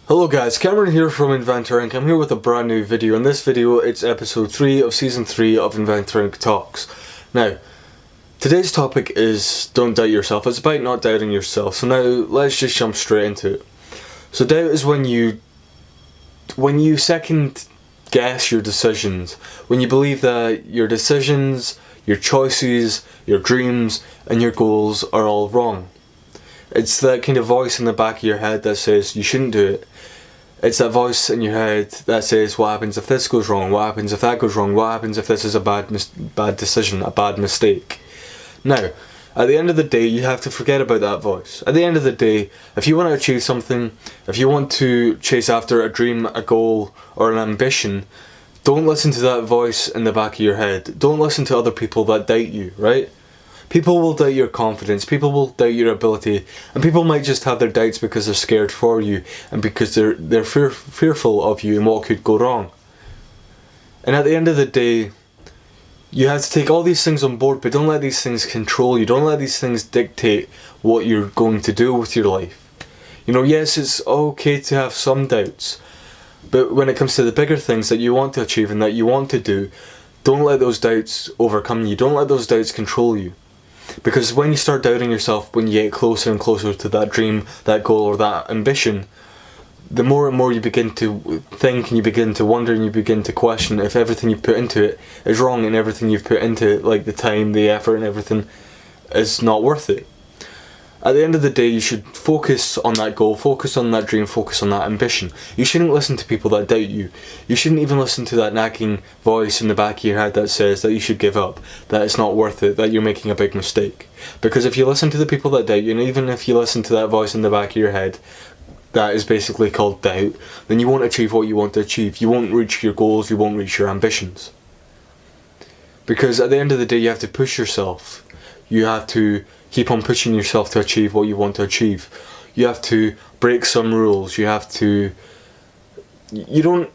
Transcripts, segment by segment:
Hello guys, Cameron here from Inventor Inc. I'm here with a brand new video. In this video, it's episode 3 of season 3 of Inventor Inc Talks. Now, today's topic is don't doubt yourself. It's about not doubting yourself. So now, let's just jump straight into it. So doubt is when you second guess your decisions. When you believe that your decisions, your choices, your dreams, and your goals are all wrong. It's that kind of voice in the back of your head that says you shouldn't do it. It's that voice in your head that says what happens if this goes wrong, what happens if that goes wrong, what happens if this is a bad decision, a bad mistake. Now, at the end of the day, you have to forget about that voice. At the end of the day, if you want to achieve something, if you want to chase after a dream, a goal, or an ambition, don't listen to that voice in the back of your head. Don't listen to other people that doubt you, right? People will doubt your confidence, people will doubt your ability, and people might just have their doubts because they're scared for you and because they're fearful of you and what could go wrong. And at the end of the day, you have to take all these things on board, but don't let these things control you. Don't let these things dictate what you're going to do with your life. You know, yes, it's okay to have some doubts, but when it comes to the bigger things that you want to achieve and that you want to do, don't let those doubts overcome you. Don't let those doubts control you. Because when you start doubting yourself, when you get closer and closer to that dream, that goal, or that ambition, the more and more you begin to think and you begin to wonder and you begin to question if everything you put into it is wrong and everything you've put into it, like the time, the effort and everything, is not worth it. At the end of the day, you should focus on that goal, focus on that dream, focus on that ambition. You shouldn't listen to people that doubt you. You shouldn't even listen to that nagging voice in the back of your head that says that you should give up, that it's not worth it, that you're making a big mistake. Because if you listen to the people that doubt you, and even if you listen to that voice in the back of your head that is basically called doubt, then you won't achieve what you want to achieve. You won't reach your goals, you won't reach your ambitions. Because at the end of the day, you have to push yourself. You have to keep on pushing yourself to achieve what you want to achieve. You have to break some rules. You have to go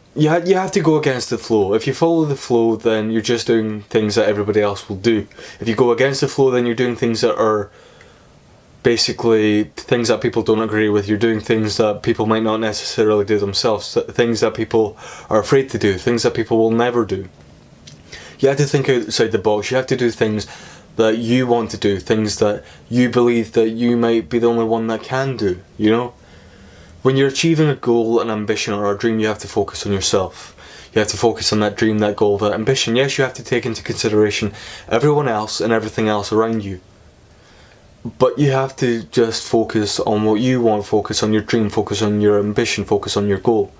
against the flow. If you follow the flow, then you're just doing things that everybody else will do. If you go against the flow, then you're doing things that are basically things that people don't agree with. You're doing things that people might not necessarily do themselves, things that people are afraid to do, things that people will never do. You have to think outside the box. You have to do things that you want to do, things that you believe that you might be the only one that can do, you know? When you're achieving a goal, an ambition, or a dream, you have to focus on yourself. You have to focus on that dream, that goal, that ambition. Yes, you have to take into consideration everyone else and everything else around you. But you have to just focus on what you want, focus on your dream, focus on your ambition, focus on your goal.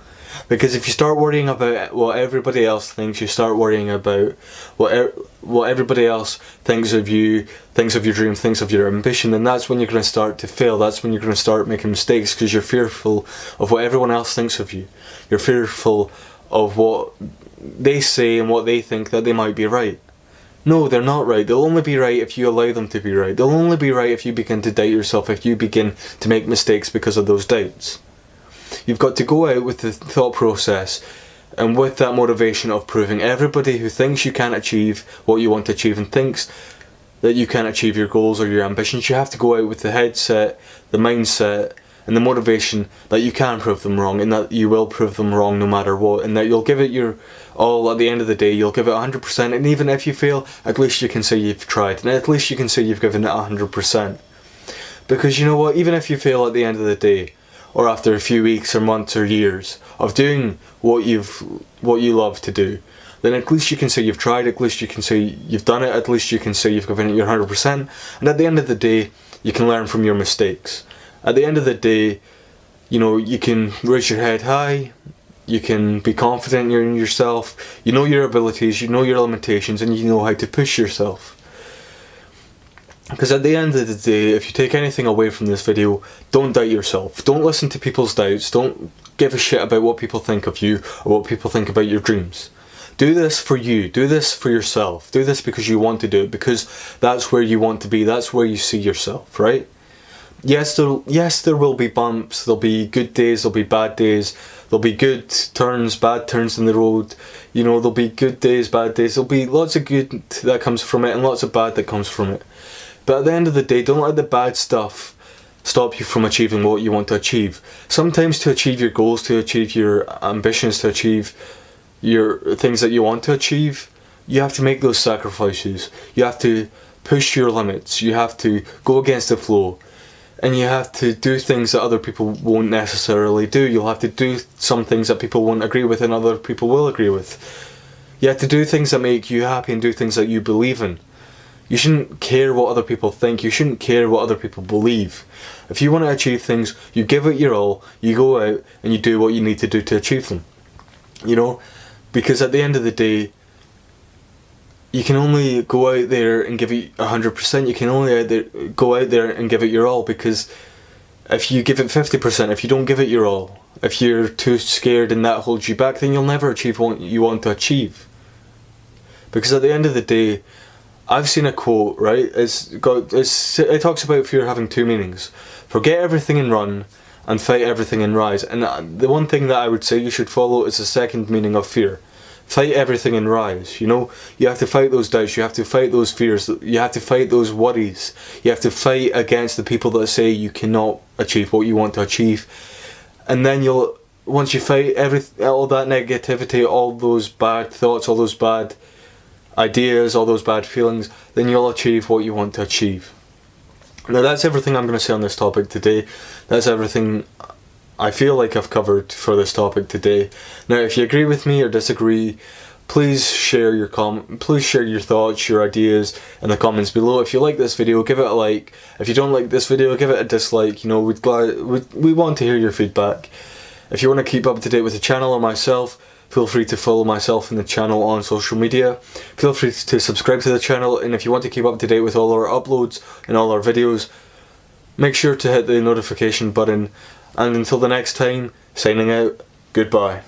Because if you start worrying about what everybody else thinks, you start worrying about what everybody else thinks of you, thinks of your dream, thinks of your ambition, then that's when you're going to start to fail. That's when you're going to start making mistakes because you're fearful of what everyone else thinks of you. You're fearful of what they say and what they think that they might be right. No, they're not right. They'll only be right if you allow them to be right. They'll only be right if you begin to doubt yourself, if you begin to make mistakes because of those doubts. You've got to go out with the thought process and with that motivation of proving everybody who thinks you can't achieve what you want to achieve and thinks that you can't achieve your goals or your ambitions, you have to go out with the headset, the mindset and the motivation that you can prove them wrong and that you will prove them wrong no matter what, and that you'll give it your all at the end of the day. You'll give it 100%, and even if you fail, at least you can say you've tried, and at least you can say you've given it 100%. Because you know what, even if you fail at the end of the day, or after a few weeks or months or years of doing what you love to do, then at least you can say you've tried, at least you can say you've done it, at least you can say you've given it your 100%, and at the end of the day, you can learn from your mistakes. At the end of the day, you know, you can raise your head high, you can be confident in yourself, you know your abilities, you know your limitations, and you know how to push yourself. Because at the end of the day, if you take anything away from this video, don't doubt yourself. Don't listen to people's doubts. Don't give a shit about what people think of you or what people think about your dreams. Do this for you. Do this for yourself. Do this because you want to do it, because that's where you want to be. That's where you see yourself, right? Yes, there will be bumps. There'll be good days. There'll be bad days. There'll be good turns, bad turns in the road. You know, there'll be good days, bad days. There'll be lots of good that comes from it and lots of bad that comes from it. But at the end of the day, don't let the bad stuff stop you from achieving what you want to achieve. Sometimes to achieve your goals, to achieve your ambitions, to achieve your things that you want to achieve, you have to make those sacrifices. You have to push your limits. You have to go against the flow. And you have to do things that other people won't necessarily do. You'll have to do some things that people won't agree with and other people will agree with. You have to do things that make you happy and do things that you believe in. You shouldn't care what other people think. You shouldn't care what other people believe. If you want to achieve things, you give it your all, you go out and you do what you need to do to achieve them. You know? Because at the end of the day, you can only go out there and give it 100%. You can only go out there and give it your all, because if you give it 50%, if you don't give it your all, if you're too scared and that holds you back, then you'll never achieve what you want to achieve. Because at the end of the day, I've seen a quote, right? It talks about fear having two meanings. Forget everything and run, and fight everything and rise. And the one thing that I would say you should follow is the second meaning of fear. Fight everything and rise. You know, you have to fight those doubts, you have to fight those fears, you have to fight those worries, you have to fight against the people that say you cannot achieve what you want to achieve. And then once you fight all that negativity, all those bad thoughts, all those bad ideas, all those bad feelings, then you'll achieve what you want to achieve. Now that's everything I'm going to say on this topic today. That's everything I feel like I've covered for this topic today. Now if you agree with me or disagree, please share your thoughts, your ideas in the comments below. If you like this video, give it a like. If you don't like this video, give it a dislike. You know, we want to hear your feedback. If you want to keep up to date with the channel or myself, feel free to follow myself and the channel on social media. Feel free to subscribe to the channel, and if you want to keep up to date with all our uploads and all our videos, make sure to hit the notification button. And until the next time, signing out, goodbye.